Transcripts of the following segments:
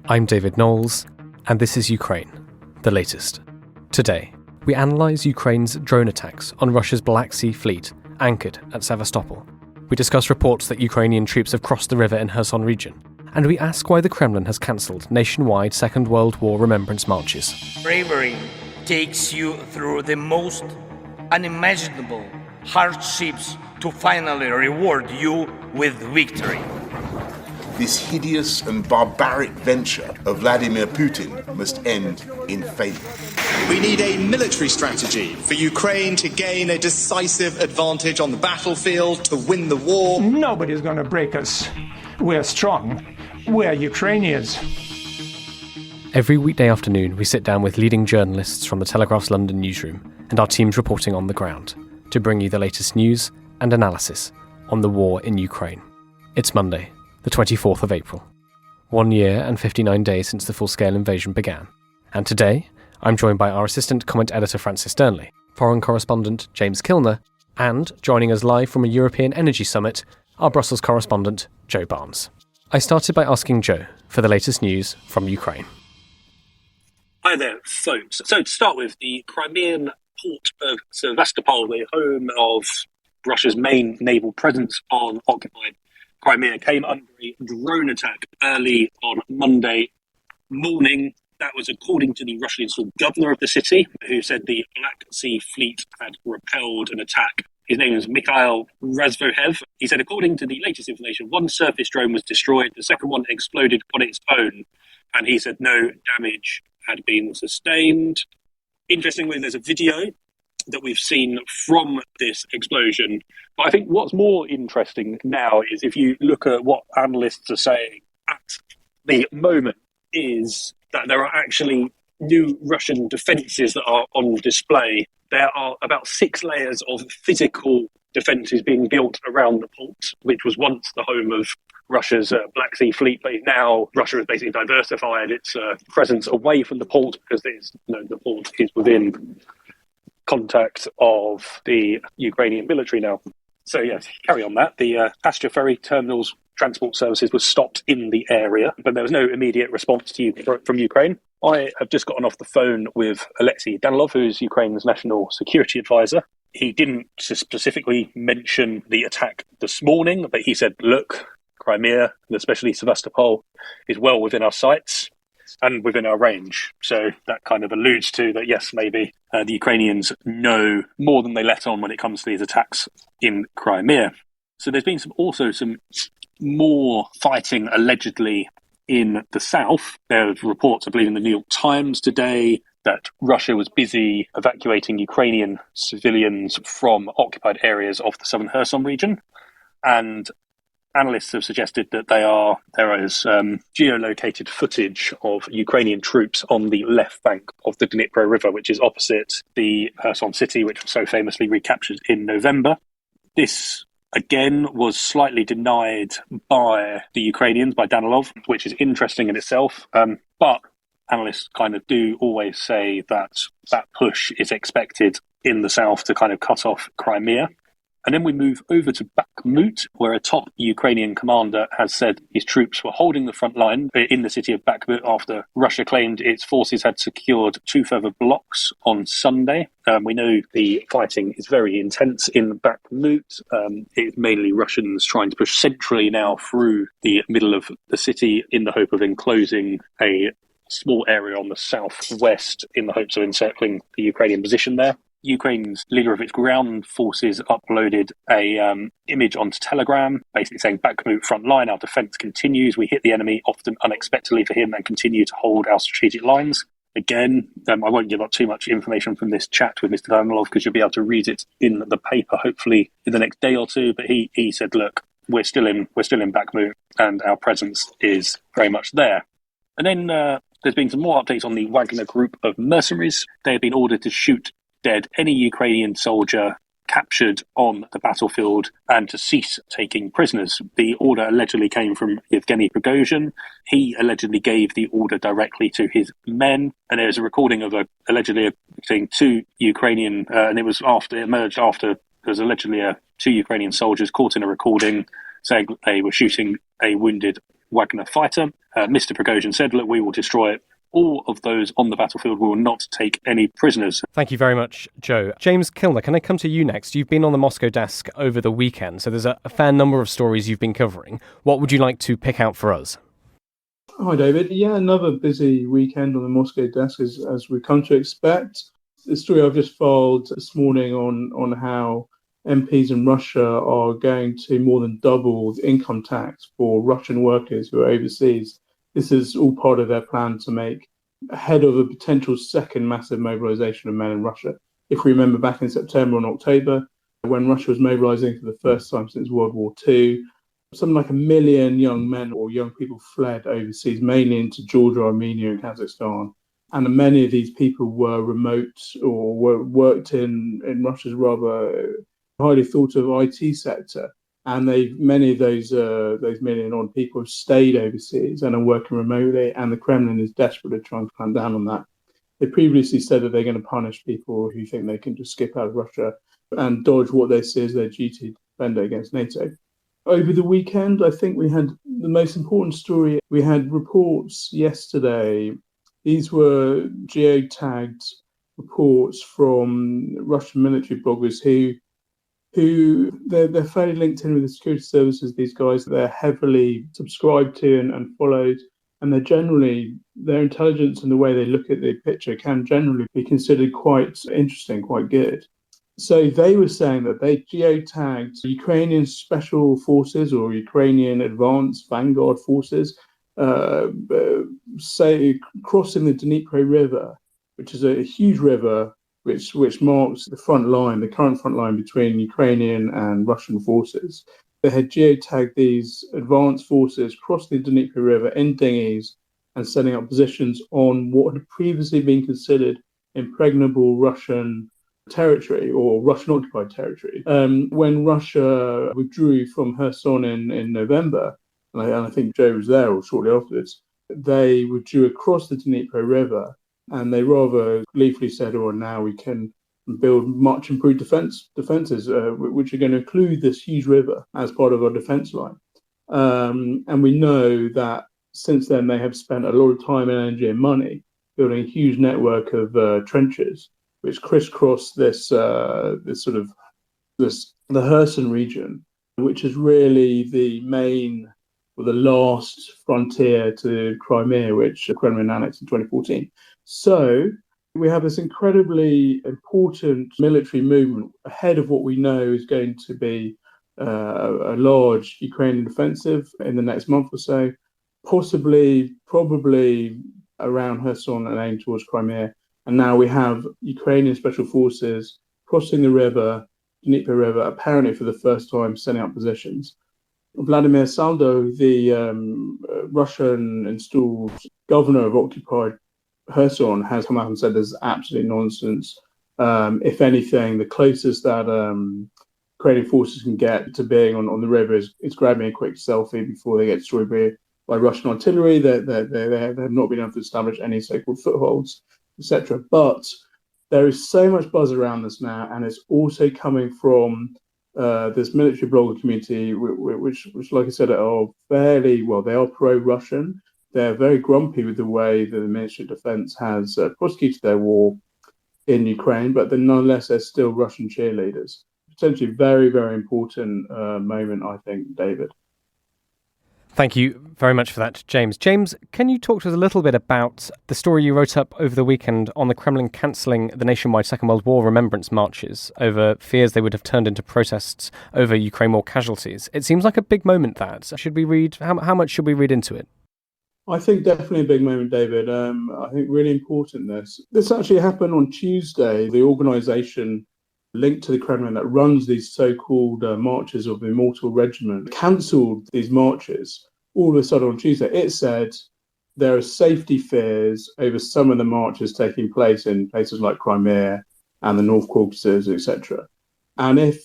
I'm David Knowles, and this is Ukraine, the latest. Today, we analyse Ukraine's drone attacks on Russia's Black Sea fleet anchored at Sevastopol. We discuss reports that Ukrainian troops have crossed the river in Kherson region, and we ask why the Kremlin has cancelled nationwide Second World War remembrance marches. Bravery takes you through the most unimaginable hardships to finally reward you with victory. This hideous and barbaric venture of Vladimir Putin must end in failure. We need a military strategy for Ukraine to gain a decisive advantage on the battlefield, to win the war. Nobody's going to break us. We're strong. We're Ukrainians. Every weekday afternoon, we sit down with leading journalists from the Telegraph's London newsroom and our teams reporting on the ground to bring you the latest news and analysis on the war in Ukraine. It's Monday, the 24th of April. 1 year and 59 days since the full-scale invasion began. And today, I'm joined by our assistant comment editor Francis Sternley, foreign correspondent James Kilner, and, joining us live from a European Energy Summit, our Brussels correspondent Joe Barnes. I started by asking Joe for the latest news from Ukraine. Hi there, folks. So to start with, the Crimean port of Sevastopol, the home of Russia's main naval presence on occupied Crimea, came under a drone attack early on Monday morning. That was according to the Russian governor of the city, who said the Black Sea fleet had repelled an attack. His name is Mikhail Razvohev. He said, according to the latest information, one surface drone was destroyed, the second one exploded on its own, and he said no damage had been sustained. Interestingly, there's a video that we've seen from this explosion. But I think what's more interesting now is if you look at what analysts are saying at the moment is that there are actually new Russian defences that are on display. There are about 6 layers of physical defences being built around the port, which was once the home of Russia's Black Sea fleet, but now Russia has basically diversified its presence away from the port because the port is within contact of the Ukrainian military now. So yes, carry on that. The passenger ferry terminals transport services were stopped in the area, but there was no immediate response from Ukraine. I have just gotten off the phone with Alexei Danilov, who's Ukraine's national security advisor. He didn't specifically mention the attack this morning, but he said, look, Crimea, and especially Sevastopol, is well within our sights and within our range. So that kind of alludes to that, yes, maybe the Ukrainians know more than they let on when it comes to these attacks in Crimea. So there's been also some more fighting allegedly in the south. There are reports, I believe, in the New York Times today that Russia was busy evacuating Ukrainian civilians from occupied areas of the southern Kherson region. And analysts have suggested that there is geolocated footage of Ukrainian troops on the left bank of the Dnipro River, which is opposite the Kherson city, which was so famously recaptured in November. This, again, was slightly denied by the Ukrainians, by Danilov, which is interesting in itself. But analysts kind of do always say that that push is expected in the south to kind of cut off Crimea. And then we move over to Bakhmut, where a top Ukrainian commander has said his troops were holding the front line in the city of Bakhmut after Russia claimed its forces had secured 2 further blocks on Sunday. We know the fighting is very intense in Bakhmut. It's mainly Russians trying to push centrally now through the middle of the city in the hope of enclosing a small area on the southwest in the hopes of encircling the Ukrainian position there. Ukraine's leader of its ground forces uploaded a image onto Telegram, basically saying, Bakhmut front line, our defence continues. We hit the enemy, often unexpectedly for him, and continue to hold our strategic lines. Again, I won't give up too much information from this chat with Mr. Danilov because you'll be able to read it in the paper, hopefully in the next day or two. But he said, look, we're still in Bakhmut and our presence is very much there. And then there's been some more updates on the Wagner group of mercenaries. They have been ordered to shoot dead any Ukrainian soldier captured on the battlefield and to cease taking prisoners. The order allegedly came from Yevgeny Prigozhin. He allegedly gave the order directly to his men, and there's a recording of allegedly saying 2 Ukrainian, and it emerged after there's allegedly 2 Ukrainian soldiers caught in a recording saying they were shooting a wounded Wagner fighter. Mr. Prigozhin said, look, we will destroy all of those on the battlefield. We will not take any prisoners. Thank you very much, Joe. James Kilner, can I come to you next? You've been on the Moscow desk over the weekend, so there's a fair number of stories you've been covering. What would you like to pick out for us? Hi, David. Yeah, another busy weekend on the Moscow desk, as we come to expect. The story I've just filed this morning on how MPs in Russia are going to more than double the income tax for Russian workers who are overseas. This is all part of their plan to make ahead of a potential second massive mobilization of men in Russia. If we remember back in September and October, when Russia was mobilizing for the first time since World War II, something like 1 million young men or young people fled overseas, mainly into Georgia, Armenia, and Kazakhstan. And many of these people were remote or worked in Russia's rather highly thought of IT sector. And many of those million odd people have stayed overseas and are working remotely. And the Kremlin is desperate to try and clamp down on that. They previously said that they're going to punish people who think they can just skip out of Russia and dodge what they see as their duty to defend it against NATO. Over the weekend, I think we had the most important story. We had reports yesterday. These were geotagged reports from Russian military bloggers who they're fairly linked in with the security services. These guys, they're heavily subscribed to and followed, and their intelligence and the way they look at the picture can generally be considered quite interesting, quite good. So they were saying that they geotagged Ukrainian special forces or Ukrainian advanced vanguard forces, say crossing the Dnipro River, which is a huge river which marks the current front line between Ukrainian and Russian forces. They had geotagged these advanced forces cross the Dnipro River in dinghies and setting up positions on what had previously been considered impregnable Russian territory or Russian-occupied territory. When Russia withdrew from Kherson in November, and I think Joe was there or shortly afterwards, they withdrew across the Dnipro River, and they rather gleefully said, now we can build much improved defenses, which are going to include this huge river as part of our defense line. And we know that since then they have spent a lot of time and energy and money building a huge network of trenches which crisscross the Kherson region, which is really the main or the last frontier to Crimea, which the Kremlin annexed in 2014. So we have this incredibly important military movement ahead of what we know is going to be a large Ukrainian offensive in the next month or so, probably around Kherson and aimed towards Crimea. And now we have Ukrainian special forces crossing the river, Dnipro River, apparently for the first time, setting up positions. Vladimir Saldo, the Russian-installed governor of occupied Kherson, has come out and said this is absolute nonsense. If anything, the closest that Ukrainian forces can get to being on the river is grabbing a quick selfie before they get destroyed by Russian artillery. They have not been able to establish any so-called footholds, etc. But there is so much buzz around this now, and it's also coming from this military blogger community, which, like I said, are they are pro-Russian. They're very grumpy with the way that the Ministry of Defense has prosecuted their war in Ukraine, but nonetheless, they're still Russian cheerleaders. Potentially very, very important moment, I think, David. Thank you very much for that, James. James, can you talk to us a little bit about the story you wrote up over the weekend on the Kremlin cancelling the nationwide Second World War remembrance marches over fears they would have turned into protests over Ukraine war casualties? It seems like a big moment, that. How much should we read into it? I think definitely a big moment, David. I think really important this actually happened on Tuesday. The organisation linked to the Kremlin that runs these so-called marches of the Immortal Regiment cancelled these marches all of a sudden on Tuesday. It said there are safety fears over some of the marches taking place in places like Crimea and the North Caucasus, etc. And if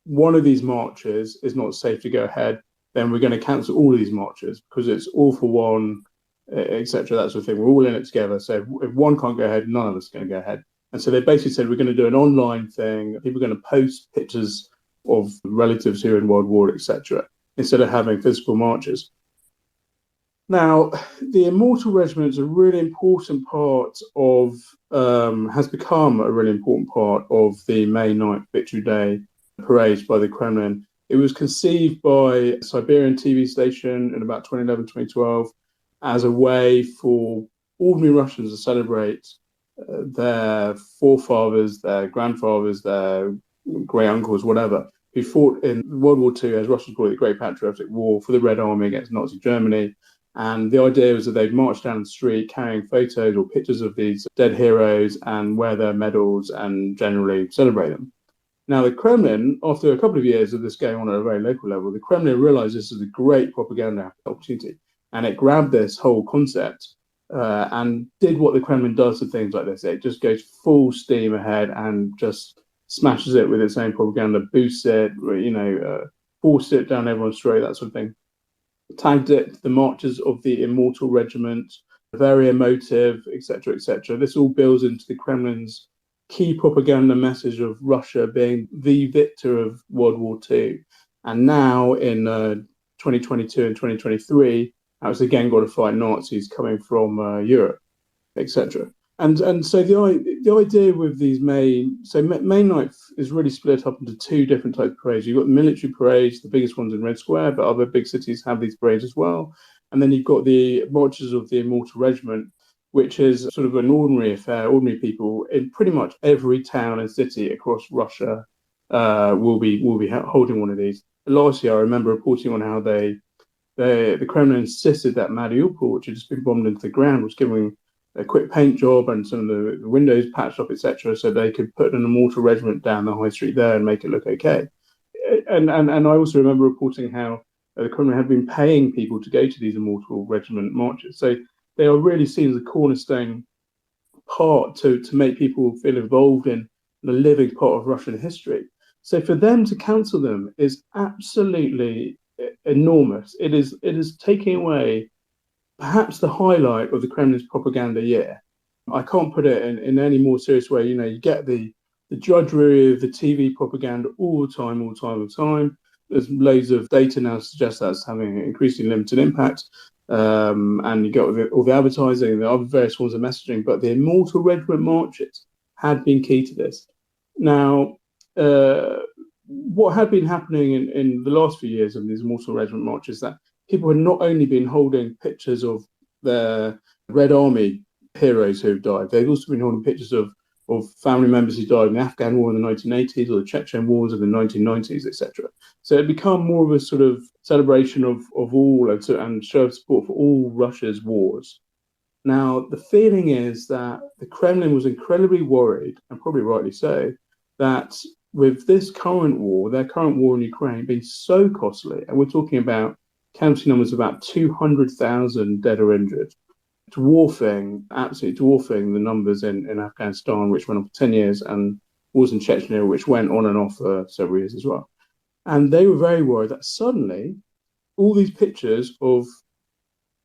one of these marches is not safe to go ahead, then we're going to cancel all of these marches because it's all for one, etc. That sort of thing. We're all in it together. So if one can't go ahead, none of us are going to go ahead. And so they basically said, we're going to do an online thing. People are going to post pictures of relatives who are in World War, etc., instead of having physical marches. Now, the Immortal Regiment is a really important part of, has become a really important part of the May 9th Victory Day parade by the Kremlin. It was conceived by a Siberian TV station in about 2011, 2012 as a way for ordinary Russians to celebrate their forefathers, their grandfathers, their great uncles, whatever, who fought in World War II, as Russians call it, the Great Patriotic War, for the Red Army against Nazi Germany. And the idea was that they'd march down the street carrying photos or pictures of these dead heroes and wear their medals and generally celebrate them. Now, the Kremlin, after a couple of years of this going on at a very local level, the Kremlin realized this is a great propaganda opportunity. And it grabbed this whole concept and did what the Kremlin does to things like this. It just goes full steam ahead and just smashes it with its own propaganda, boosts it, forced it down everyone's throat, that sort of thing. Tagged it the marches of the Immortal Regiment, very emotive, etc., etc. This all builds into the Kremlin's key propaganda message of Russia being the victor of World War II. And now in 2022 and 2023, it's again got to fight Nazis coming from Europe, etc. And so the idea with these May 9th is really split up into two different types of parades. You've got the military parades, the biggest ones in Red Square, but other big cities have these parades as well. And then you've got the marches of the Immortal Regiment, which is sort of an ordinary affair. Ordinary people in pretty much every town and city across Russia will be holding one of these. Last year, I remember reporting on how the Kremlin insisted that Mariupol, which had just been bombed into the ground, was giving a quick paint job and some of the windows patched up, etc., so they could put an Immortal Regiment down the high street there and make it look okay. And I also remember reporting how the Kremlin had been paying people to go to these Immortal Regiment marches. So they are really seen as a cornerstone part to make people feel involved in the living part of Russian history. So for them to cancel them is absolutely enormous. It is taking away perhaps the highlight of the Kremlin's propaganda year. I can't put it in any more serious way. You get the drudgery of the TV propaganda all the time. There's loads of data now to suggest that's having an increasingly limited impact. And you got all the advertising, the other various forms of messaging, but the Immortal Regiment marches had been key to this. Now, what had been happening in the last few years of these Immortal Regiment marches, that people had not only been holding pictures of their Red Army heroes who have died, they've also been holding pictures of family members who died in the Afghan War in the 1980s or the Chechen Wars of the 1990s, etc. So it had become more of a sort of celebration of all and show of support for all Russia's wars. Now, the feeling is that the Kremlin was incredibly worried, and probably rightly so, that with this current war, their current war in Ukraine being so costly, and we're talking about counting numbers of about 200,000 dead or injured, absolutely dwarfing the numbers in Afghanistan, which went on for 10 years, and wars in Chechnya, which went on and off for several years as well. And they were very worried that suddenly all these pictures of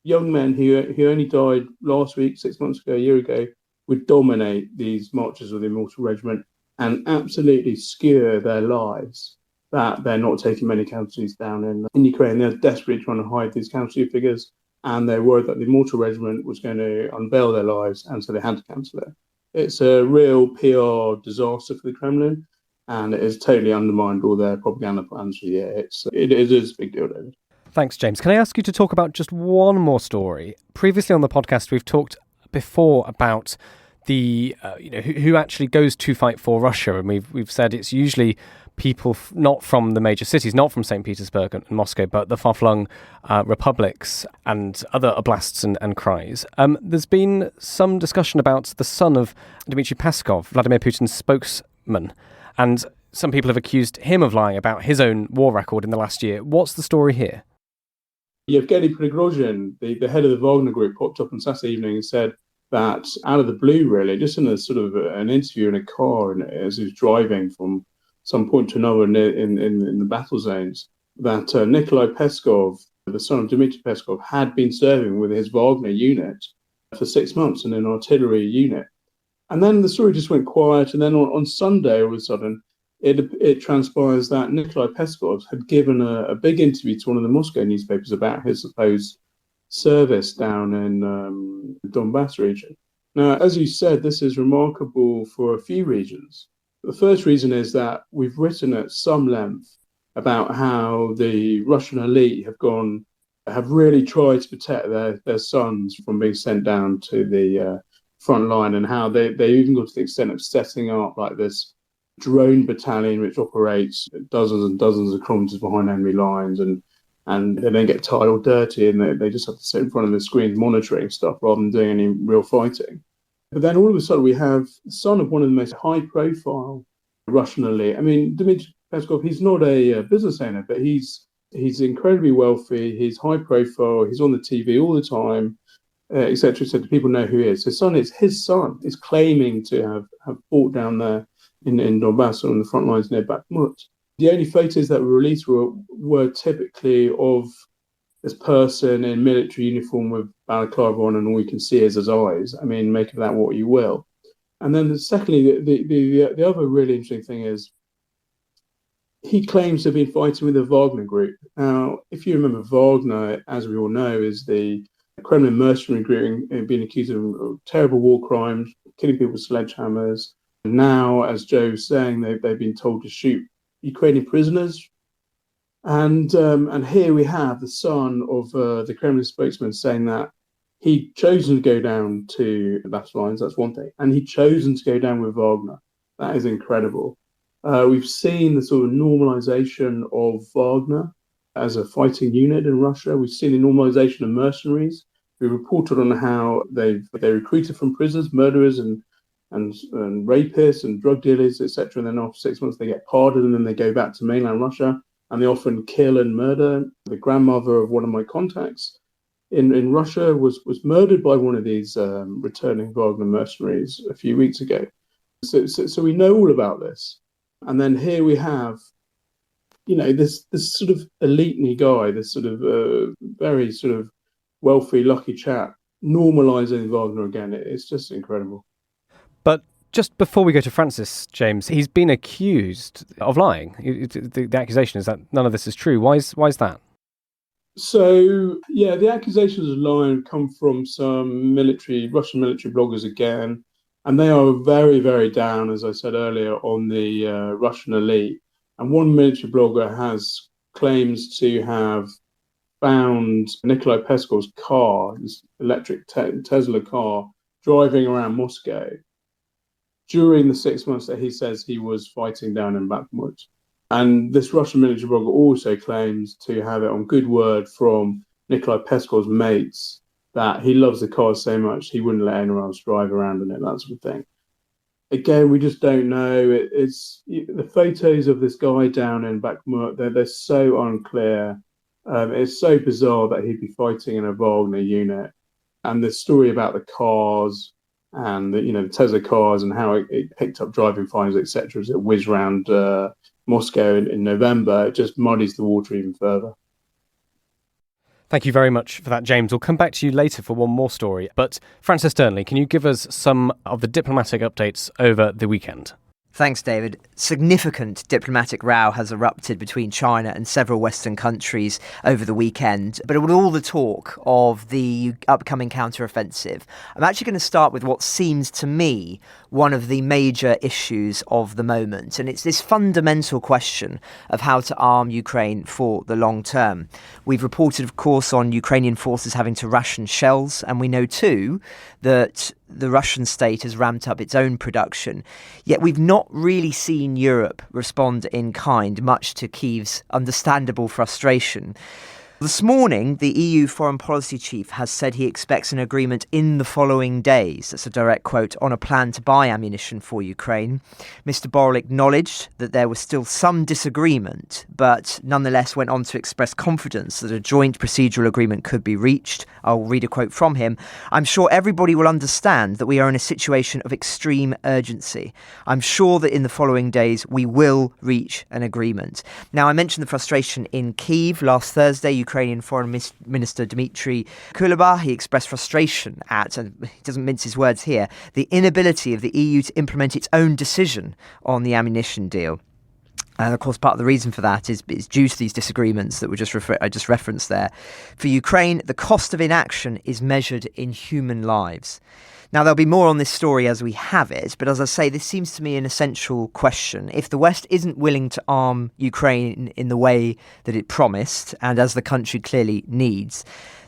young men who only died last week, 6 months ago, a year ago, would dominate these marches of the Immortal Regiment and absolutely skewer their lives, that they're not taking many casualties down in Ukraine. They're desperately trying to hide these casualty figures, and they're worried that the Immortal Regiment was going to unveil their lives, and so they had to cancel it. It's a real PR disaster for the Kremlin, and it has totally undermined all their propaganda plans for the year. It is a big deal, David. Thanks, James. Can I ask you to talk about just one more story? Previously on the podcast, we've talked before about the who actually goes to fight for Russia, and we've said it's usually people not from the major cities, not from St. Petersburg and Moscow, but the far-flung republics and other oblasts and krais. There's been some discussion about the son of Dmitry Peskov, Vladimir Putin's spokesman, and some people have accused him of lying about his own war record in the last year. What's the story here? Yevgeny Prigozhin, the head of the Wagner Group, popped up on Saturday evening and said that out of the blue, really, just in a sort of an interview in a car, and as he was driving from some point to another in the battle zones, that Nikolai Peskov, the son of Dmitry Peskov, had been serving with his Wagner unit for 6 months in an artillery unit. And then the story just went quiet, and then on Sunday, all of a sudden, it transpires that Nikolai Peskov had given a big interview to one of the Moscow newspapers about his supposed service down in the Donbass region. Now, as you said, this is remarkable for a few reasons. The first reason is that we've written at some length about how the Russian elite have really tried to protect their sons from being sent down to the front line, and how they even got to the extent of setting up like this drone battalion which operates dozens and dozens of kilometers behind enemy lines, and they don't get tired or dirty, and they just have to sit in front of the screens monitoring stuff rather than doing any real fighting. But then all of a sudden we have the son of one of the most high-profile Russian elite. I mean, Dmitry Peskov, he's not a business owner, but he's incredibly wealthy, he's high-profile, he's on the TV all the time, etc., etc. People know who he is. His son is claiming to have fought down there in Donbass on the front lines near Bakhmut. The only photos that were released were typically of this person in military uniform with balaclava on, and all you can see is his eyes. I mean, make of that what you will. And then secondly, the other really interesting thing is he claims to have been fighting with the Wagner group. Now, if you remember, Wagner, as we all know, is the Kremlin mercenary group being accused of terrible war crimes, killing people with sledgehammers. And now, as Joe was saying, they've been told to shoot Ukrainian prisoners. And here we have the son of the Kremlin spokesman saying that he'd chosen to go down to the battle lines, that's one thing, and he'd chosen to go down with Wagner. That is incredible. We've seen the sort of normalization of Wagner as a fighting unit in Russia. We've seen the normalization of mercenaries. We reported on how they recruited from prisoners, murderers and rapists and drug dealers, etc. And then after 6 months, they get pardoned, and then they go back to mainland Russia, and they often kill and murder. The grandmother of one of my contacts in Russia was murdered by one of these returning Wagner mercenaries a few weeks ago. So we know all about this. And then here we have, this sort of elite guy, this sort of very sort of wealthy, lucky chap, normalising Wagner again. It's just incredible. But just before we go to Francis, James, he's been accused of lying. The accusation is that none of this is true. Why is that? So, yeah, the accusations of lying come from some Russian military bloggers again, and they are very, very down, as I said earlier, on the Russian elite. And one military blogger claims to have found Nikolai Peskov's car, this electric Tesla car, driving around Moscow during the 6 months that he says he was fighting down in Bakhmut. And this Russian military blogger also claims to have it on good word from Nikolai Peskov's mates that he loves the car so much he wouldn't let anyone else drive around in it, that sort of thing. Again, we just don't know. It's the photos of this guy down in Bakhmut, they're so unclear. It's so bizarre that he'd be fighting in a Wagner unit. And the story about the cars and the Tesla cars and how it picked up driving fines, etc., as it whizzed around Moscow in November, it just muddies the water even further. Thank you very much for that, James. We'll come back to you later for one more story. But Francis Sternley, can you give us some of the diplomatic updates over the weekend? Thanks, David. Significant diplomatic row has erupted between China and several Western countries over the weekend. But with all the talk of the upcoming counteroffensive, I'm actually going to start with what seems to me one of the major issues of the moment. And it's this fundamental question of how to arm Ukraine for the long term. We've reported, of course, on Ukrainian forces having to ration shells. And we know, too, that the Russian state has ramped up its own production. Yet we've not really seen Europe respond in kind, much to Kyiv's understandable frustration. This morning, the EU foreign policy chief has said he expects an agreement in the following days, that's a direct quote, on a plan to buy ammunition for Ukraine. Mr. Borrell acknowledged that there was still some disagreement, but nonetheless went on to express confidence that a joint procedural agreement could be reached. I'll read a quote from him. "I'm sure everybody will understand that we are in a situation of extreme urgency. I'm sure that in the following days we will reach an agreement." Now, I mentioned the frustration in Kyiv last Thursday. Ukrainian Foreign Minister Dmitry Kuleba, he expressed frustration at, and he doesn't mince his words here, the inability of the EU to implement its own decision on the ammunition deal. And of course, part of the reason for that is due to these disagreements that were I just referenced there. For Ukraine, the cost of inaction is measured in human lives. Now, there'll be more on this story as we have it, but as I say, this seems to me an essential question. If the West isn't willing to arm Ukraine in the way that it promised, and as the country clearly needs,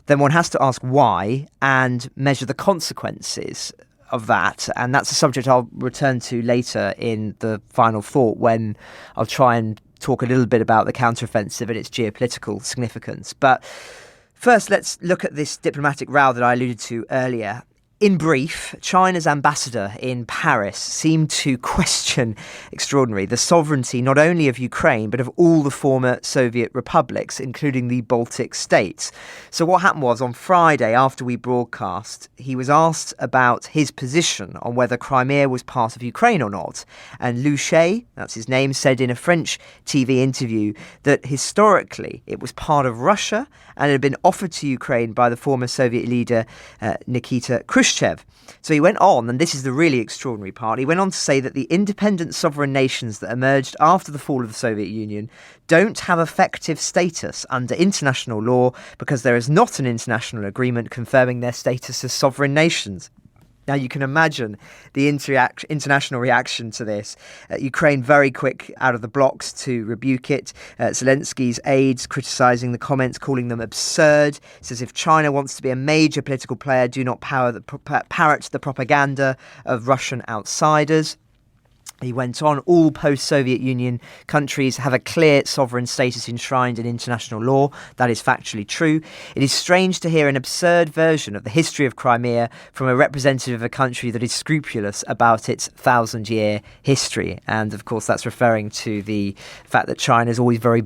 then one has to ask why and measure the consequences of that. And that's a subject I'll return to later in the final thought, when I'll try and talk a little bit about the counteroffensive and its geopolitical significance. But first, let's look at this diplomatic row that I alluded to earlier. In brief, China's ambassador in Paris seemed to question, extraordinary, the sovereignty not only of Ukraine, but of all the former Soviet republics, including the Baltic states. So what happened was, on Friday, after we broadcast, he was asked about his position on whether Crimea was part of Ukraine or not. And Liu She, that's his name, said in a French TV interview that historically it was part of Russia and had been offered to Ukraine by the former Soviet leader Nikita Khrushchev. So he went on, and this is the really extraordinary part, he went on to say that the independent sovereign nations that emerged after the fall of the Soviet Union don't have effective status under international law because there is not an international agreement confirming their status as sovereign nations. Now, you can imagine the international reaction to this. Ukraine very quick out of the blocks to rebuke it. Zelensky's aides criticising the comments, calling them absurd. It says if China wants to be a major political player, do not parrot the propaganda of Russian outsiders. He went on, all post-Soviet Union countries have a clear sovereign status enshrined in international law. That is factually true. It is strange to hear an absurd version of the history of Crimea from a representative of a country that is scrupulous about its 1,000-year history. And of course, that's referring to the fact that China is always very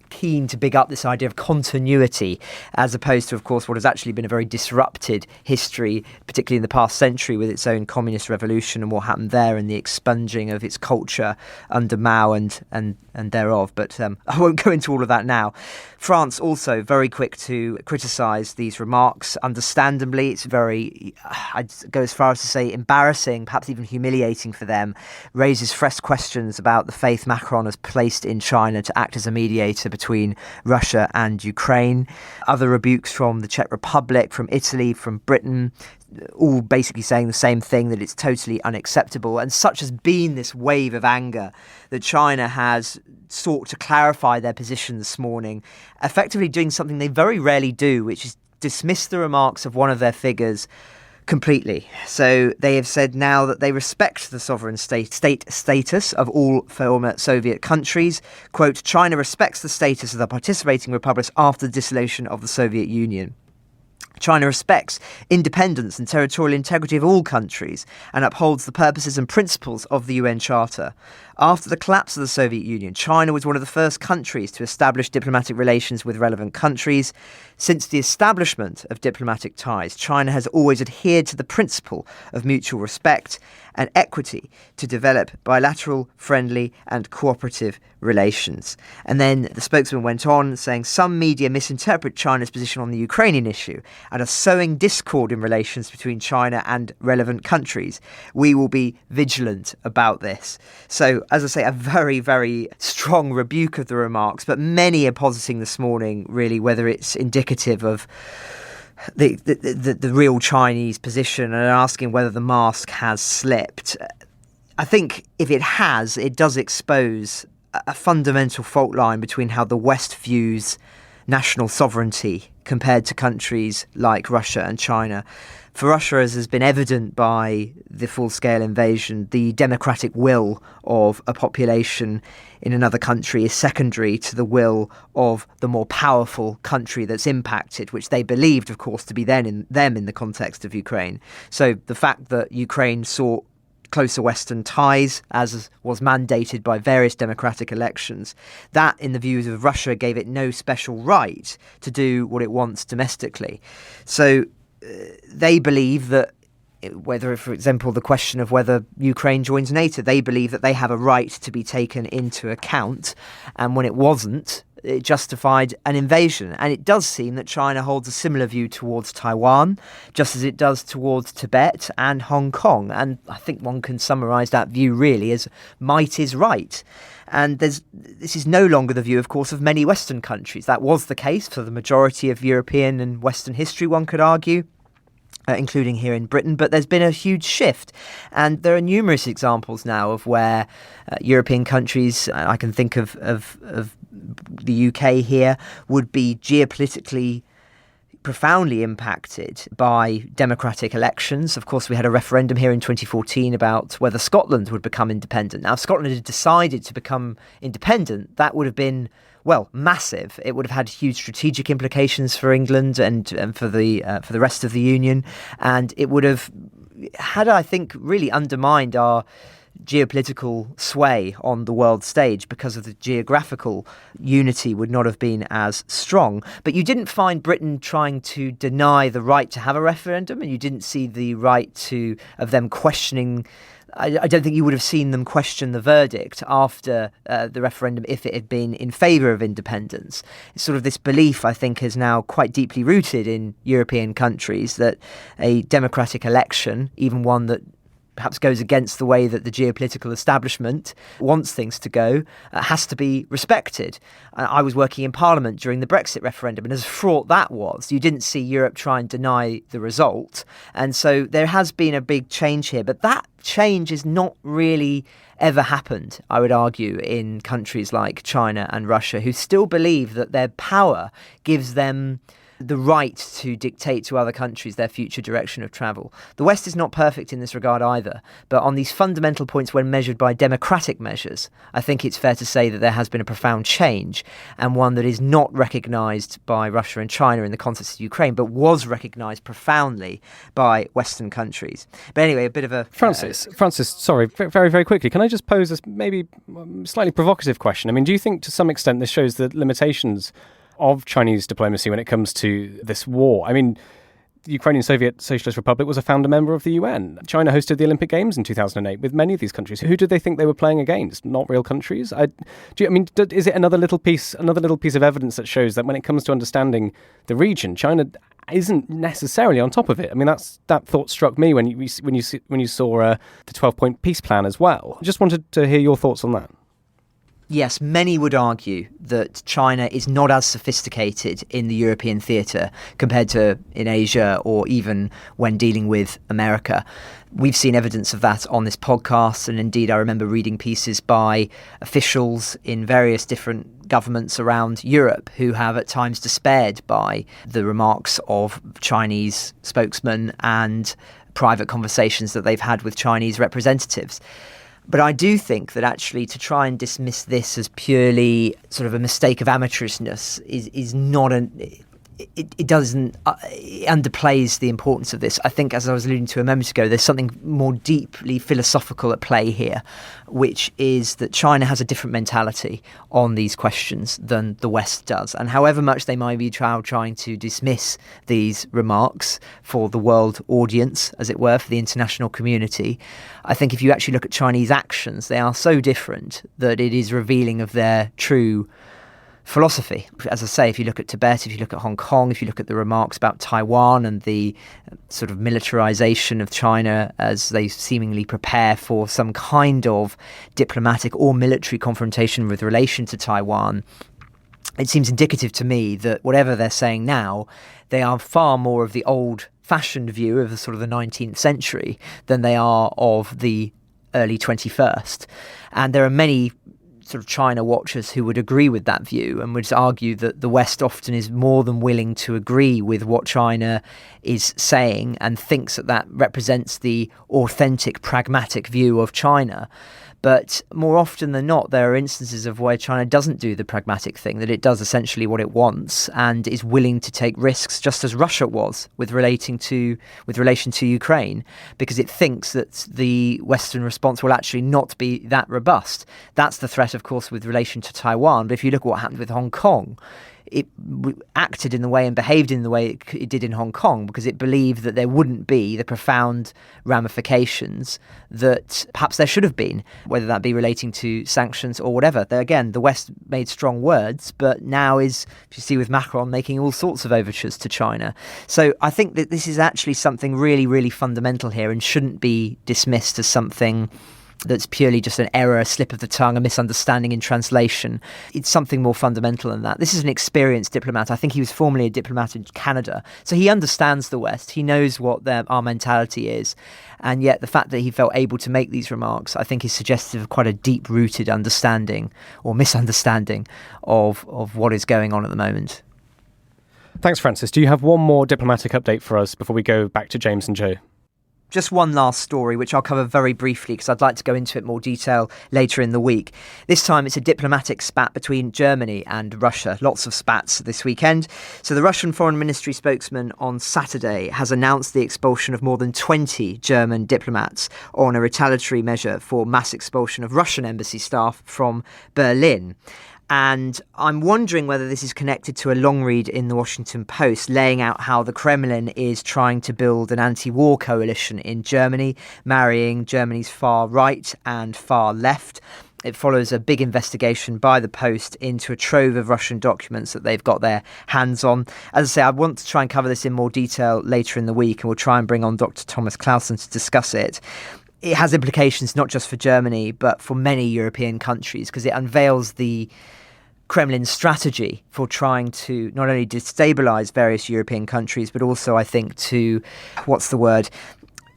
keen to big up this idea of continuity, as opposed to, of course, what has actually been a very disrupted history, particularly in the past century, with its own communist revolution and what happened there and the expunging of its culture under Mao and thereof. But I won't go into all of that now. France also very quick to criticise these remarks. Understandably, it's very, I'd go as far as to say, embarrassing, perhaps even humiliating for them, raises fresh questions about the faith Macron has placed in China to act as a mediator between Russia and Ukraine. Other rebukes from the Czech Republic, from Italy, from Britain, all basically saying the same thing, that it's totally unacceptable. And such has been this wave of anger that China has sought to clarify their position this morning, effectively doing something they very rarely do, which is dismiss the remarks of one of their figures completely. So they have said now that they respect the sovereign state status of all former Soviet countries. Quote, China respects the status of the participating republics after the dissolution of the Soviet Union. China respects independence and territorial integrity of all countries and upholds the purposes and principles of the UN Charter. After the collapse of the Soviet Union, China was one of the first countries to establish diplomatic relations with relevant countries. Since the establishment of diplomatic ties, China has always adhered to the principle of mutual respect and equity to develop bilateral, friendly and cooperative relations. And then the spokesman went on saying some media misinterpret China's position on the Ukrainian issue and are sowing discord in relations between China and relevant countries. We will be vigilant about this. So, as I say, a very, very strong rebuke of the remarks, but many are positing this morning, really, whether it's indicative of the real Chinese position and asking whether the mask has slipped. I think if it has, it does expose a fundamental fault line between how the West views national sovereignty compared to countries like Russia and China. For Russia, as has been evident by the full-scale invasion, the democratic will of a population in another country is secondary to the will of the more powerful country that's impacted, which they believed, of course, to be them in the context of Ukraine. So the fact that Ukraine sought closer Western ties, as was mandated by various democratic elections, that, in the views of Russia, gave it no special right to do what it wants domestically. So they believe that whether, for example, the question of whether Ukraine joins NATO, they believe that they have a right to be taken into account. And when it wasn't, it justified an invasion. And it does seem that China holds a similar view towards Taiwan, just as it does towards Tibet and Hong Kong. And I think one can summarise that view really as might is right. And this is no longer the view, of course, of many Western countries. That was the case for the majority of European and Western history, one could argue, including here in Britain. But there's been a huge shift. And there are numerous examples now of where European countries, I can think of the UK here, would be geopolitically profoundly impacted by democratic elections. Of course, we had a referendum here in 2014 about whether Scotland would become independent. Now, if Scotland had decided to become independent, that would have been, well, massive. It would have had huge strategic implications for England and for the rest of the Union. And it would have had, I think, really undermined our geopolitical sway on the world stage, because of the geographical unity would not have been as strong. But you didn't find Britain trying to deny the right to have a referendum, and you didn't see the right of them questioning. I don't think you would have seen them question the verdict after the referendum if it had been in favour of independence. It's sort of this belief, I think, is now quite deeply rooted in European countries that a democratic election, even one that perhaps goes against the way that the geopolitical establishment wants things to go, has to be respected. I was working in Parliament during the Brexit referendum, and as fraught that was, you didn't see Europe try and deny the result. And so there has been a big change here, but that change has not really ever happened, I would argue, in countries like China and Russia, who still believe that their power gives them the right to dictate to other countries their future direction of travel. The West is not perfect in this regard either, but on these fundamental points, when measured by democratic measures, I think it's fair to say that there has been a profound change, and one that is not recognised by Russia and China in the context of Ukraine, but was recognised profoundly by Western countries. But anyway, a bit of a... Francis, sorry, very, very quickly, can I just pose a maybe slightly provocative question? I mean, do you think to some extent this shows the limitations of Chinese diplomacy when it comes to this war? I mean, the Ukrainian Soviet Socialist Republic was a founder member of the UN. China hosted the Olympic Games in 2008 with many of these countries. Who did they think they were playing against? Not real countries? Is it another little piece of evidence that shows that when it comes to understanding the region, China isn't necessarily on top of it? I mean, that thought struck me when you saw the 12-point peace plan as well. I just wanted to hear your thoughts on that. Yes, many would argue that China is not as sophisticated in the European theatre compared to in Asia, or even when dealing with America. We've seen evidence of that on this podcast, and indeed I remember reading pieces by officials in various different governments around Europe who have at times despaired by the remarks of Chinese spokesmen and private conversations that they've had with Chinese representatives. But I do think that actually to try and dismiss this as purely sort of a mistake of amateurishness is not it doesn't it underplays the importance of this. I think, as I was alluding to a moment ago, there's something more deeply philosophical at play here, which is that China has a different mentality on these questions than the West does. And however much they might be trying to dismiss these remarks for the world audience, as it were, for the international community, I think if you actually look at Chinese actions, they are so different that it is revealing of their true philosophy. As I say, if you look at Tibet, if you look at Hong Kong, if you look at the remarks about Taiwan and the sort of militarization of China as they seemingly prepare for some kind of diplomatic or military confrontation with relation to Taiwan, it seems indicative to me that whatever they're saying now, they are far more of the old-fashioned view of the sort of the 19th century than they are of the early 21st. And there are many sort of China watchers who would agree with that view and would argue that the West often is more than willing to agree with what China is saying and thinks that that represents the authentic, pragmatic view of China. But more often than not, there are instances of where China doesn't do the pragmatic thing, that it does essentially what it wants and is willing to take risks, just as Russia was with relation to Ukraine, because it thinks that the Western response will actually not be that robust. That's the threat, of course, with relation to Taiwan. But if you look at what happened with Hong Kong, it acted in the way and behaved in the way it did in Hong Kong because it believed that there wouldn't be the profound ramifications that perhaps there should have been, whether that be relating to sanctions or whatever. Again, the West made strong words, but now is, if you see with Macron, making all sorts of overtures to China. So I think that this is actually something really, really fundamental here and shouldn't be dismissed as something that's purely just an error, a slip of the tongue, a misunderstanding in translation. It's something more fundamental than that. This is an experienced diplomat. I think he was formerly a diplomat in Canada. So he understands the West. He knows what our mentality is. And yet the fact that he felt able to make these remarks, I think, is suggestive of quite a deep-rooted understanding or misunderstanding of what is going on at the moment. Thanks, Francis. Do you have one more diplomatic update for us before we go back to James and Joe? Just one last story, which I'll cover very briefly because I'd like to go into it more detail later in the week. This time it's a diplomatic spat between Germany and Russia. Lots of spats this weekend. So the Russian Foreign Ministry spokesman on Saturday has announced the expulsion of more than 20 German diplomats on a retaliatory measure for mass expulsion of Russian embassy staff from Berlin. And I'm wondering whether this is connected to a long read in the Washington Post laying out how the Kremlin is trying to build an anti-war coalition in Germany, marrying Germany's far right and far left. It follows a big investigation by the Post into a trove of Russian documents that they've got their hands on. As I say, I want to try and cover this in more detail later in the week, and we'll try and bring on Dr. Thomas Clausen to discuss it. It has implications not just for Germany, but for many European countries, because it unveils the Kremlin's strategy for trying to not only destabilise various European countries, but also, I think, to,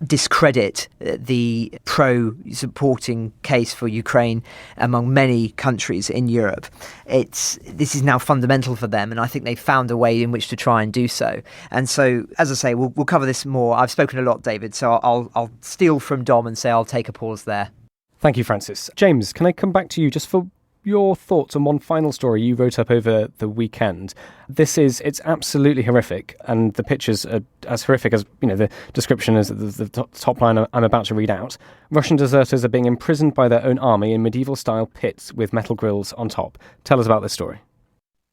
discredit the pro-supporting case for Ukraine among many countries in Europe. This is now fundamental for them, and I think they've found a way in which to try and do so. And so, as I say, we'll cover this more. I've spoken a lot, David, so I'll steal from Dom and say I'll take a pause there. Thank you, Francis. James, can I come back to you just for your thoughts on one final story you wrote up over the weekend? It's absolutely horrific, and the pictures are as horrific as, the description as the top line I'm about to read out. Russian deserters are being imprisoned by their own army in medieval-style pits with metal grills on top. Tell us about this story.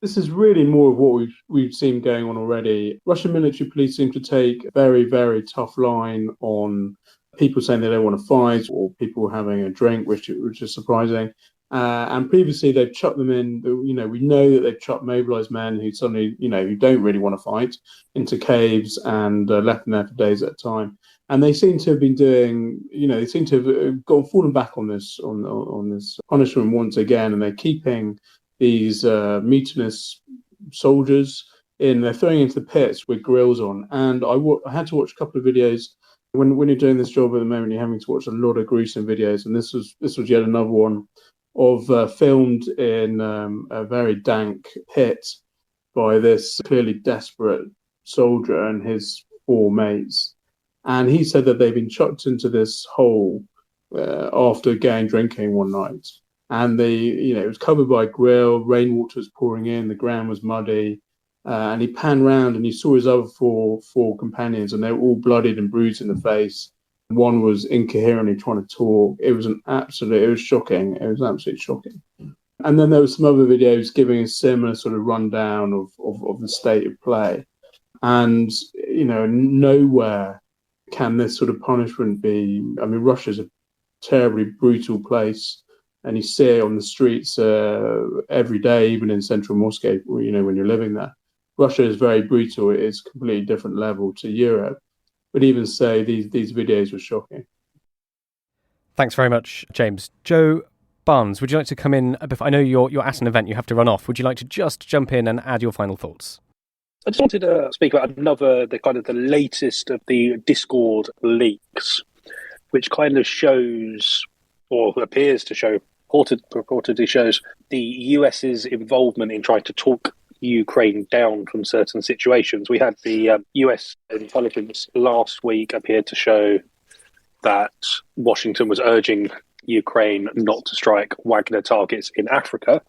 This is really more of what we've seen going on already. Russian military police seem to take a very, very tough line on people saying they don't want to fight, or people having a drink, which is surprising. And previously they've chucked them in, we know that they've chucked mobilised men who suddenly, who don't really want to fight, into caves and left them there for days at a time. And they seem to have been doing, they seem to have fallen back on this punishment once again, and they're keeping these mutinous soldiers they're throwing into the pits with grills on. And I had to watch a couple of videos. When you're doing this job at the moment, you're having to watch a lot of gruesome videos, and this was yet another one of filmed in a very dank pit by this clearly desperate soldier and his 4 mates. And he said that they've been chucked into this hole after going drinking one night. And it was covered by grill, rainwater was pouring in, the ground was muddy. And he panned round and he saw his other four companions, and they were all bloodied and bruised in the face. One was incoherently trying to talk. It was shocking. It was absolutely shocking. And then there were some other videos giving a similar sort of rundown of the state of play. And, nowhere can this sort of punishment be. I mean, Russia's a terribly brutal place, and you see it on the streets every day, even in central Moscow, when you're living there. Russia is very brutal. It's a completely different level to Europe. But even so, these videos were shocking. Thanks very much, James. Joe Barnes, would you like to come in? I know you're at an event, you have to run off. Would you like to just jump in and add your final thoughts? I just wanted to speak about the latest of the Discord leaks, which kind of shows, or appears to show, purportedly shows, the US's involvement in trying to talk Ukraine down from certain situations. We had the US intelligence last week appeared to show that Washington was urging Ukraine not to strike Wagner targets in Africa.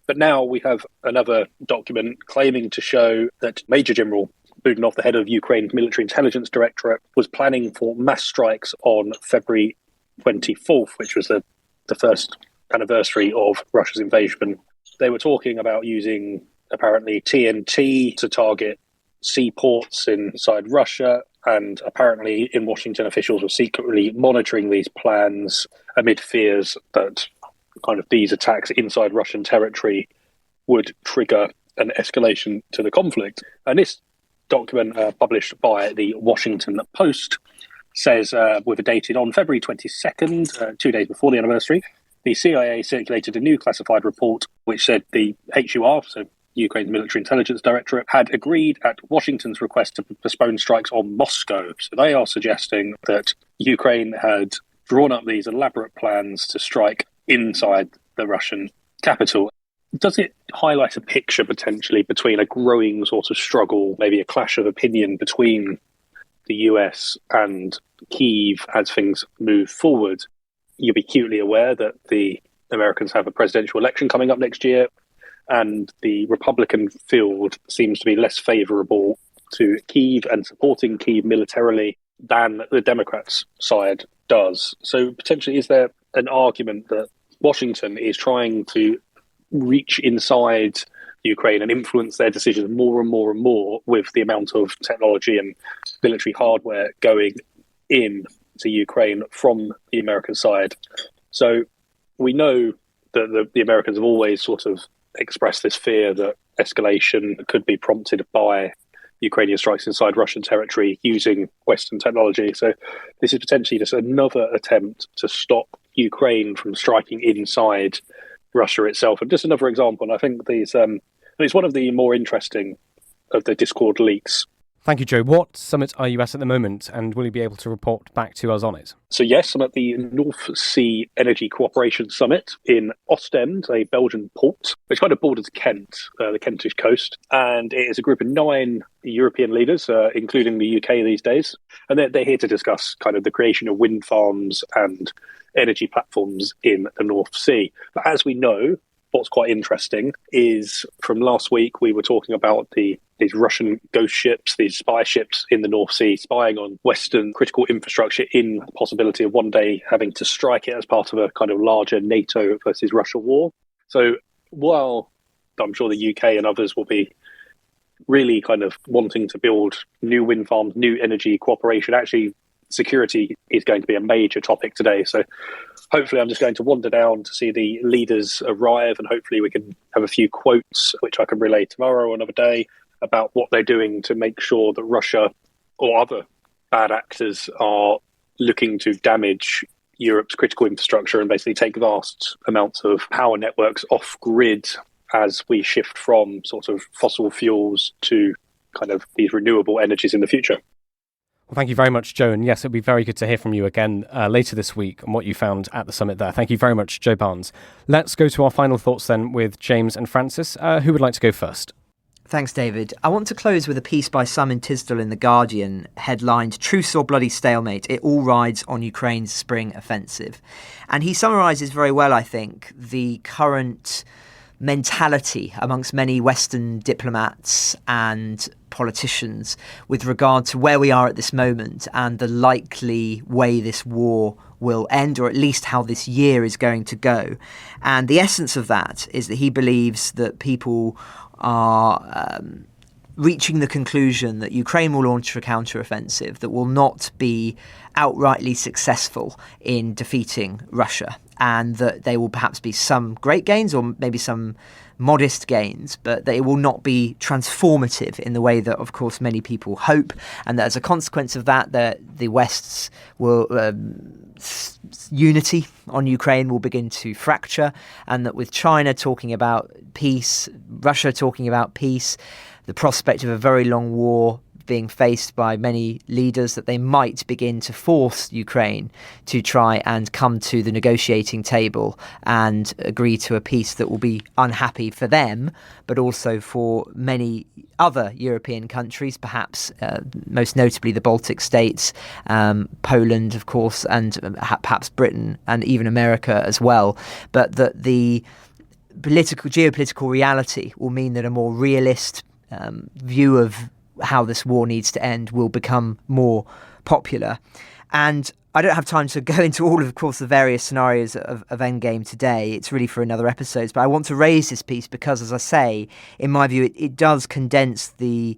But now we have another document claiming to show that Major General Budanov, the head of Ukraine's military intelligence directorate, was planning for mass strikes on February 24th, which was the first anniversary of Russia's invasion. They were talking about using apparently TNT to target seaports inside Russia, and apparently in Washington officials were secretly monitoring these plans amid fears that kind of these attacks inside Russian territory would trigger an escalation to the conflict. And this document, published by the Washington Post, says, with a dated on February 22nd, 2 days before the anniversary, the CIA circulated a new classified report which said the HUR, so Ukraine's Military Intelligence Directorate, had agreed at Washington's request to postpone strikes on Moscow. So they are suggesting that Ukraine had drawn up these elaborate plans to strike inside the Russian capital. Does it highlight a picture potentially between a growing sort of struggle, maybe a clash of opinion between the US and Kyiv as things move forward? You'll be acutely aware that the Americans have a presidential election coming up next year, and the Republican field seems to be less favourable to Kyiv and supporting Kyiv militarily than the Democrats' side does. So potentially, is there an argument that Washington is trying to reach inside Ukraine and influence their decisions more and more and more with the amount of technology and military hardware going in to Ukraine from the American side? So we know that the Americans have always sort of expressed this fear that escalation could be prompted by Ukrainian strikes inside Russian territory using Western technology. So this is potentially just another attempt to stop Ukraine from striking inside Russia itself. And just another example, and I think it's one of the more interesting of the Discord leaks. Thank you, Joe. What summit are you at the moment, and will you be able to report back to us on it? So yes, I'm at the North Sea Energy Cooperation Summit in Ostend, a Belgian port, which kind of borders Kent, the Kentish coast. And it is a group of 9 European leaders, including the UK these days. And they're here to discuss kind of the creation of wind farms and energy platforms in the North Sea. But as we know, what's quite interesting is from last week, we were talking about these Russian ghost ships, these spy ships in the North Sea, spying on Western critical infrastructure in the possibility of one day having to strike it as part of a kind of larger NATO versus Russia war. So while I'm sure the UK and others will be really kind of wanting to build new wind farms, new energy cooperation, actually security is going to be a major topic today. So hopefully I'm just going to wander down to see the leaders arrive, and hopefully we can have a few quotes which I can relay tomorrow or another day about what they're doing to make sure that Russia or other bad actors are looking to damage Europe's critical infrastructure and basically take vast amounts of power networks off grid as we shift from sort of fossil fuels to kind of these renewable energies in the future. Well, thank you very much, Joe. And yes, it'll be very good to hear from you again later this week on what you found at the summit there. Thank you very much, Joe Barnes. Let's go to our final thoughts then with James and Francis. Who would like to go first? Thanks, David. I want to close with a piece by Simon Tisdall in The Guardian, headlined "Truce or Bloody Stalemate, It All Rides on Ukraine's Spring Offensive." And he summarises very well, I think, the current mentality amongst many Western diplomats and politicians with regard to where we are at this moment and the likely way this war will end, or at least how this year is going to go. And the essence of that is that he believes that people are reaching the conclusion that Ukraine will launch a counteroffensive that will not be outrightly successful in defeating Russia, and that there will perhaps be some great gains or maybe some modest gains, but that it will not be transformative in the way that, of course, many people hope, and that as a consequence of that, the West's unity on Ukraine will begin to fracture, and that with China talking about peace, Russia talking about peace, the prospect of a very long war being faced by many leaders, that they might begin to force Ukraine to try and come to the negotiating table and agree to a peace that will be unhappy for them, but also for many other European countries, perhaps most notably the Baltic states, Poland, of course, and perhaps Britain and even America as well. But that the geopolitical reality will mean that a more realist view of how this war needs to end will become more popular. And I don't have time to go into all of course, the various scenarios of Endgame today. It's really for another episode. But I want to raise this piece because, as I say, in my view, it does condense the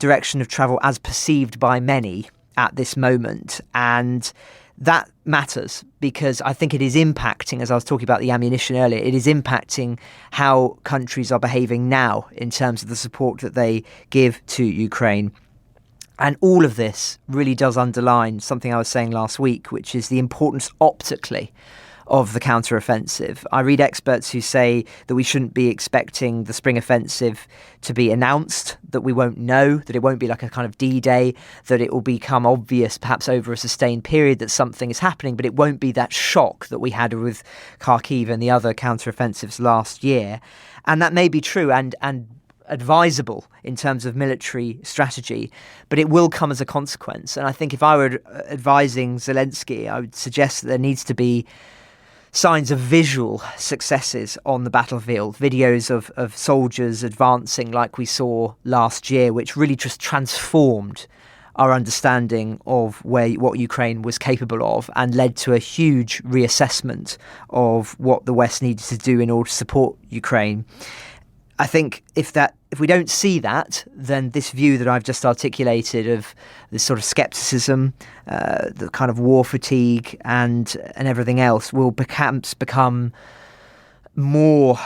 direction of travel as perceived by many at this moment. And that matters because I think it is impacting, as I was talking about the ammunition earlier, it is impacting how countries are behaving now in terms of the support that they give to Ukraine. And all of this really does underline something I was saying last week, which is the importance optically of the counter-offensive. I read experts who say that we shouldn't be expecting the spring offensive to be announced, that we won't know, that it won't be like a kind of D-Day, that it will become obvious perhaps over a sustained period that something is happening, but it won't be that shock that we had with Kharkiv and the other counter-offensives last year. And that may be true and advisable in terms of military strategy, but it will come as a consequence. And I think if I were advising Zelensky, I would suggest that there needs to be signs of visual successes on the battlefield, videos of soldiers advancing like we saw last year, which really just transformed our understanding of what Ukraine was capable of and led to a huge reassessment of what the West needed to do in order to support Ukraine. I think if we don't see that, then this view that I've just articulated of this sort of skepticism, the kind of war fatigue and everything else will perhaps become more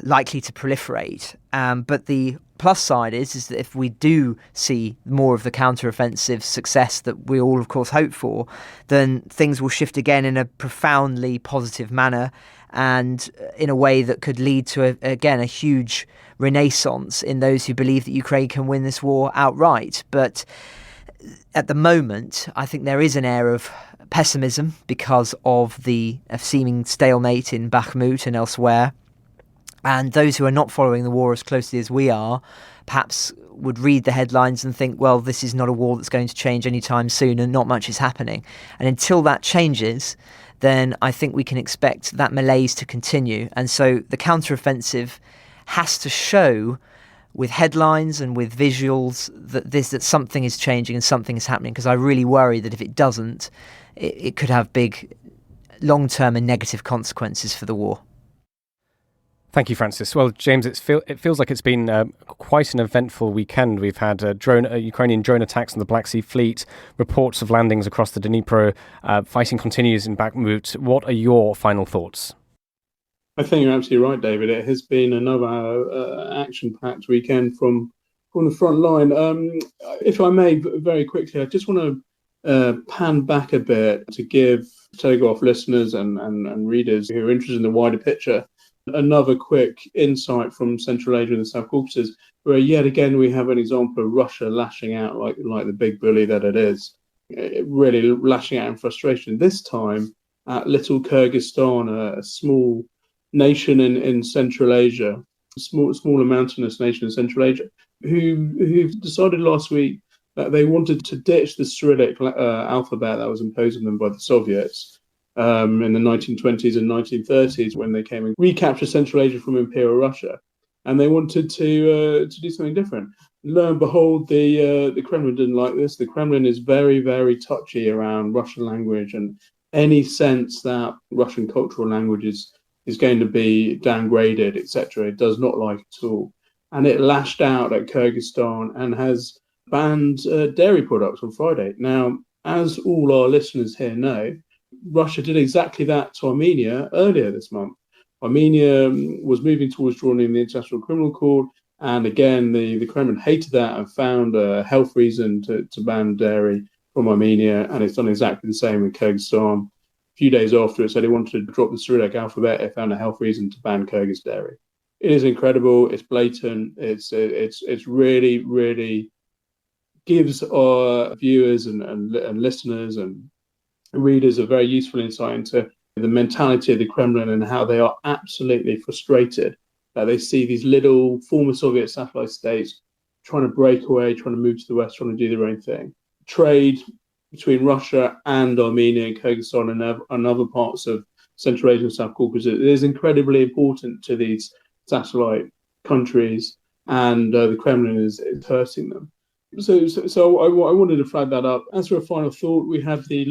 likely to proliferate. But the plus side is that if we do see more of the counter-offensive success that we all, of course, hope for, then things will shift again in a profoundly positive manner and in a way that could lead to, a huge renaissance in those who believe that Ukraine can win this war outright. But at the moment, I think there is an air of pessimism because of the seeming stalemate in Bakhmut and elsewhere. And those who are not following the war as closely as we are perhaps would read the headlines and think, well, this is not a war that's going to change anytime soon and not much is happening. And until that changes, then I think we can expect that malaise to continue. And so the counteroffensive has to show with headlines and with visuals that something is changing and something is happening, because I really worry that if it doesn't, it could have big long-term and negative consequences for the war. Thank you, Francis. Well, James, it feels like it's been quite an eventful weekend. We've had Ukrainian drone attacks on the Black Sea Fleet, reports of landings across the Dnipro, fighting continues in Bakhmut. What are your final thoughts? I think you're absolutely right, David. It has been another action-packed weekend from the front line. If I may, very quickly, I just want to pan back a bit to give Telegraph listeners and readers who are interested in the wider picture another quick insight from Central Asia and the South Caucasus, where yet again we have an example of Russia lashing out like the big bully that it is, really lashing out in frustration. This time at little Kyrgyzstan, a small nation in Central Asia, a smaller mountainous nation in Central Asia, who decided last week that they wanted to ditch the Cyrillic alphabet that was imposed on them by the Soviets in the 1920s and 1930s when they came and recaptured Central Asia from Imperial Russia, and they wanted to do something different. Lo and behold, the Kremlin didn't like this. The Kremlin is very, very touchy around Russian language and any sense that Russian cultural language is going to be downgraded, etc. It does not like it at all, and it lashed out at Kyrgyzstan and has banned dairy products on Friday. Now, as all our listeners here know, Russia did exactly that to Armenia earlier this month. Armenia was moving towards joining the International Criminal Court, and again, the Kremlin hated that and found a health reason to ban dairy from Armenia, and it's done exactly the same with Kyrgyzstan. A few days after it said it wanted to drop the Cyrillic alphabet, it found a health reason to ban Kyrgyz dairy. It is incredible. It's blatant. It's really, really gives our viewers and listeners and readers a very useful insight into the mentality of the Kremlin and how they are absolutely frustrated that they see these little former Soviet satellite states trying to break away, trying to move to the West, trying to do their own thing. Trade between Russia and Armenia and Kyrgyzstan and other parts of Central Asia and South Caucasus is incredibly important to these satellite countries, and the Kremlin is hurting them. So I wanted to flag that up. As for a final thought, we have the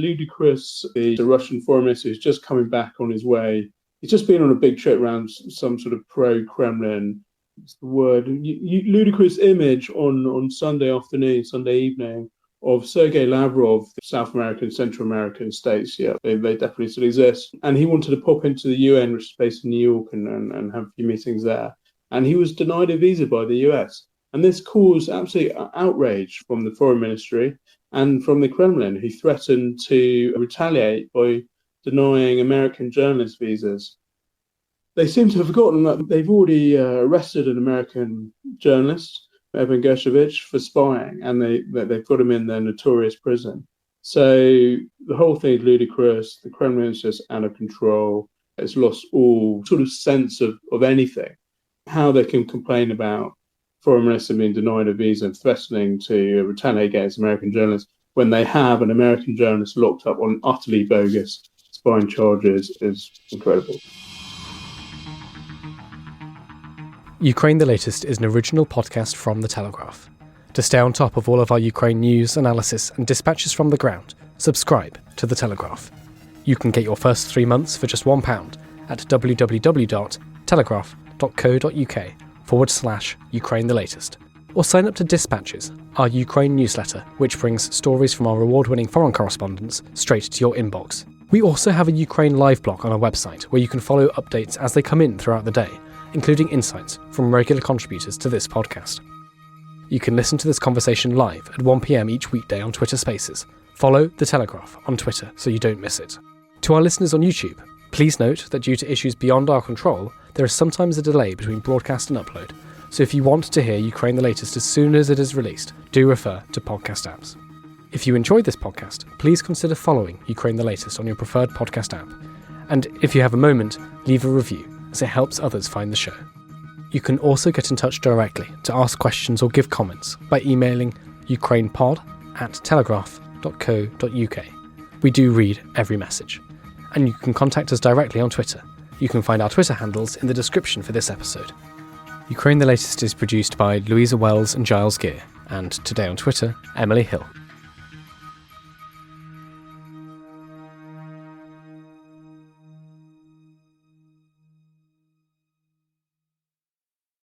Russian foreign minister who's just coming back on his way. He's just been on a big trip around some sort of pro-Kremlin, what's the word, ludicrous image on Sunday evening of Sergei Lavrov, the South American, Central American states. Yeah, they definitely still exist. And he wanted to pop into the UN, which is based in New York, and have a few meetings there. And he was denied a visa by the US. And this caused absolute outrage from the foreign ministry and from the Kremlin, who threatened to retaliate by denying American journalist visas. They seem to have forgotten that they've already arrested an American journalist, Evan Gershkovich, for spying, and they've got him in their notorious prison. So the whole thing is ludicrous. The Kremlin is just out of control. It's lost all sort of sense of anything. How they can complain about foreign minister being denied a visa and threatening to retaliate against American journalists when they have an American journalist locked up on utterly bogus spying charges is incredible. Ukraine the Latest is an original podcast from The Telegraph. To stay on top of all of our Ukraine news, analysis and dispatches from the ground, subscribe to The Telegraph. You can get your first 3 months for just £1 at www.telegraph.co.uk/Ukraine the Latest. Or sign up to Dispatches, our Ukraine newsletter, which brings stories from our award-winning foreign correspondents straight to your inbox. We also have a Ukraine live blog on our website where you can follow updates as they come in throughout the day, including insights from regular contributors to this podcast. You can listen to this conversation live at 1 p.m. each weekday on Twitter Spaces. Follow The Telegraph on Twitter so you don't miss it. To our listeners on YouTube, please note that due to issues beyond our control, there is sometimes a delay between broadcast and upload, so if you want to hear Ukraine the Latest as soon as it is released, do refer to podcast apps. If you enjoyed this podcast, please consider following Ukraine the Latest on your preferred podcast app. And if you have a moment, leave a review, as it helps others find the show. You can also get in touch directly to ask questions or give comments by emailing ukrainepod@telegraph.co.uk. We do read every message. And you can contact us directly on Twitter. You can find our Twitter handles in the description for this episode. Ukraine the Latest is produced by Louisa Wells and Giles Gear, and today on Twitter, Emily Hill.